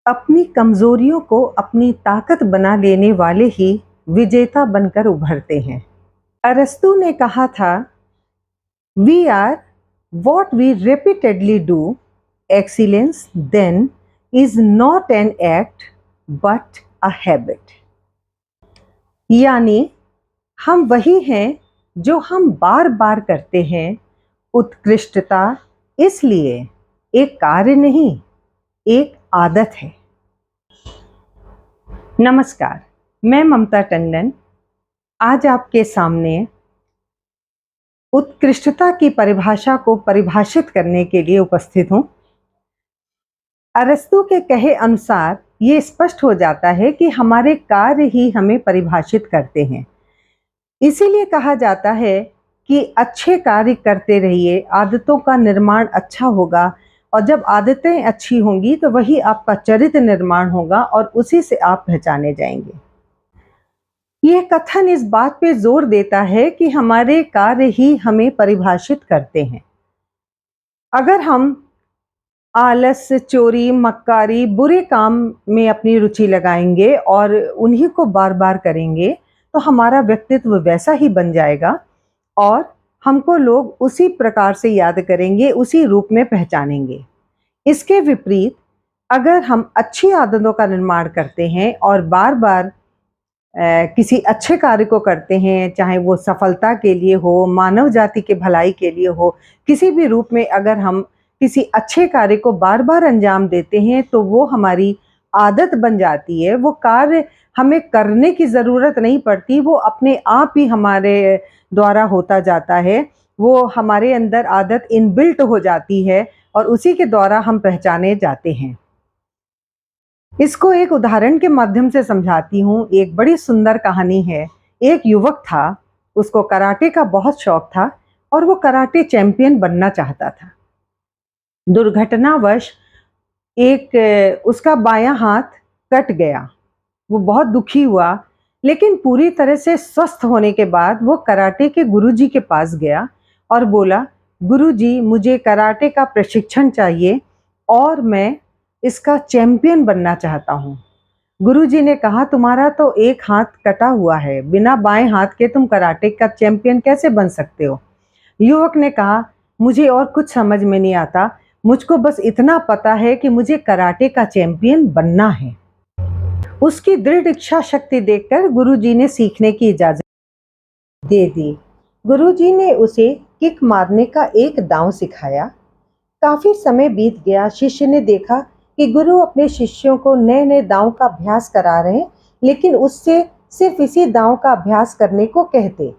अपनी कमजोरियों को अपनी ताकत बना लेने वाले ही विजेता बनकर उभरते हैं। अरस्तु ने कहा था, we are what we repeatedly do, excellence then is not an act but a habit. यानी हम वही हैं जो हम बार बार करते हैं। उत्कृष्टता इसलिए एक कार्य नहीं, एक आदत है। नमस्कार, मैं ममता टंडन आज आपके सामने उत्कृष्टता की परिभाषा को परिभाषित करने के लिए उपस्थित हूं। अरस्तु के कहे अनुसार ये स्पष्ट हो जाता है कि हमारे कार्य ही हमें परिभाषित करते हैं। इसीलिए कहा जाता है कि अच्छे कार्य करते रहिए, आदतों का निर्माण अच्छा होगा, और जब आदतें अच्छी होंगी तो वही आपका चरित्र निर्माण होगा और उसी से आप पहचाने जाएंगे। यह कथन इस बात पे जोर देता है कि हमारे कार्य ही हमें परिभाषित करते हैं। अगर हम आलस, चोरी, मक्कारी, बुरे काम में अपनी रुचि लगाएंगे और उन्हीं को बार बार करेंगे तो हमारा व्यक्तित्व वैसा ही बन जाएगा और हमको लोग उसी प्रकार से याद करेंगे, उसी रूप में पहचानेंगे। इसके विपरीत अगर हम अच्छी आदतों का निर्माण करते हैं और बार बार किसी अच्छे कार्य को करते हैं, चाहे वो सफलता के लिए हो, मानव जाति के भलाई के लिए हो, किसी भी रूप में अगर हम किसी अच्छे कार्य को बार बार अंजाम देते हैं तो वो हमारी आदत बन जाती है। वो कार्य हमें करने की ज़रूरत नहीं पड़ती, वो अपने आप ही हमारे द्वारा होता जाता है। वो हमारे अंदर आदत इनबिल्ट हो जाती है और उसी के द्वारा हम पहचाने जाते हैं। इसको एक उदाहरण के माध्यम से समझाती हूँ। एक बड़ी सुंदर कहानी है। एक युवक था, उसको कराटे का बहुत शौक था और वो कराटे चैंपियन बनना चाहता था। दुर्घटनावश उसका बायां हाथ कट गया। वो बहुत दुखी हुआ, लेकिन पूरी तरह से स्वस्थ होने के बाद वो कराटे के गुरुजी के पास गया और बोला, गुरुजी मुझे कराटे का प्रशिक्षण चाहिए और मैं इसका चैंपियन बनना चाहता हूँ। गुरुजी ने कहा, तुम्हारा तो एक हाथ कटा हुआ है, बिना बाएं हाथ के तुम कराटे का चैंपियन कैसे बन सकते हो? युवक ने कहा, मुझे और कुछ समझ में नहीं आता, मुझको बस इतना पता है कि मुझे कराटे का चैंपियन बनना है। उसकी दृढ़ इच्छा शक्ति देखकर गुरुजी ने सीखने की इजाजत दे दी। गुरुजी ने उसे किक मारने का एक दांव सिखाया। काफी समय बीत गया। शिष्य ने देखा कि गुरु अपने शिष्यों को नए नए दांव का अभ्यास करा रहे हैं, लेकिन उससे सिर्फ इसी दांव का अभ्यास करने को कहते।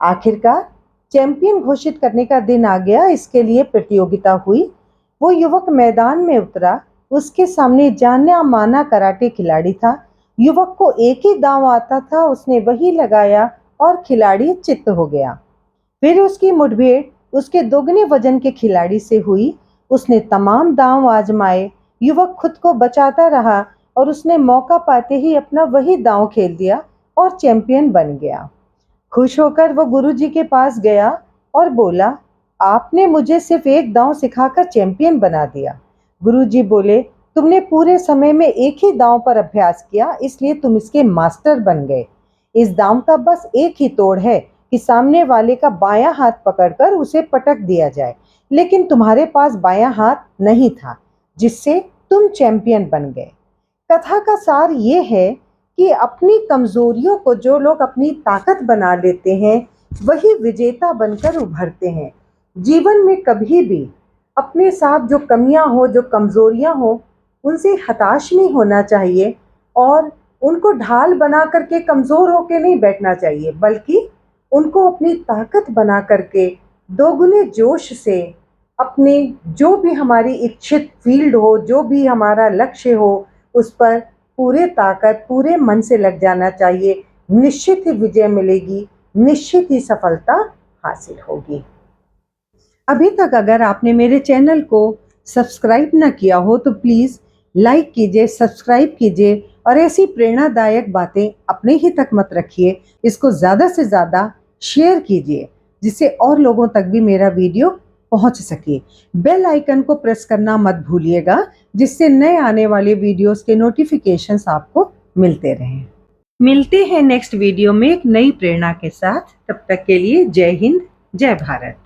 आखिरकार चैंपियन घोषित करने का दिन आ गया। इसके लिए प्रतियोगिता हुई। वो युवक मैदान में उतरा। उसके सामने जाना माना कराटे खिलाड़ी था। युवक को एक ही दांव आता था, उसने वही लगाया और खिलाड़ी चित्त हो गया। फिर उसकी मुठभेड़ उसके दोगुने वजन के खिलाड़ी से हुई। उसने तमाम दांव आजमाए। युवक खुद को बचाता रहा और उसने मौका पाते ही अपना वही दांव खेल दिया और चैंपियन बन गया। खुश होकर वो गुरुजी के पास गया और बोला, आपने मुझे सिर्फ एक दांव सिखाकर चैंपियन बना दिया। गुरुजी बोले, तुमने पूरे समय में एक ही दांव पर अभ्यास किया, इसलिए तुम इसके मास्टर बन गए। इस दांव का बस एक ही तोड़ है कि सामने वाले का बायां हाथ पकड़कर उसे पटक दिया जाए, लेकिन तुम्हारे पास बायां हाथ नहीं था, जिससे तुम चैंपियन बन गए। कथा का सार ये है कि अपनी कमजोरियों को जो लोग अपनी ताकत बना लेते हैं वही विजेता बनकर उभरते हैं। जीवन में कभी भी अपने साथ जो कमियां हो, जो कमजोरियां हो, उनसे हताश नहीं होना चाहिए और उनको ढाल बना करके कमजोर होके नहीं बैठना चाहिए, बल्कि उनको अपनी ताकत बना करके दोगुने जोश से अपने जो भी हमारी इच्छित फील्ड हो, जो भी हमारा लक्ष्य हो, उस पर पूरे ताकत पूरे मन से लग जाना चाहिए। निश्चित ही विजय मिलेगी, निश्चित ही सफलता हासिल होगी। अभी तक अगर आपने मेरे चैनल को सब्सक्राइब ना किया हो तो प्लीज़ लाइक कीजिए, सब्सक्राइब कीजिए और ऐसी प्रेरणादायक बातें अपने ही तक मत रखिए, इसको ज़्यादा से ज़्यादा शेयर कीजिए जिससे और लोगों तक भी मेरा वीडियो पहुंच सके। बेल आइकन को प्रेस करना मत भूलिएगा जिससे नए आने वाले वीडियोस के नोटिफिकेशंस आपको मिलते रहें। मिलते हैं नेक्स्ट वीडियो में एक नई प्रेरणा के साथ। तब तक के लिए जय हिंद, जय भारत।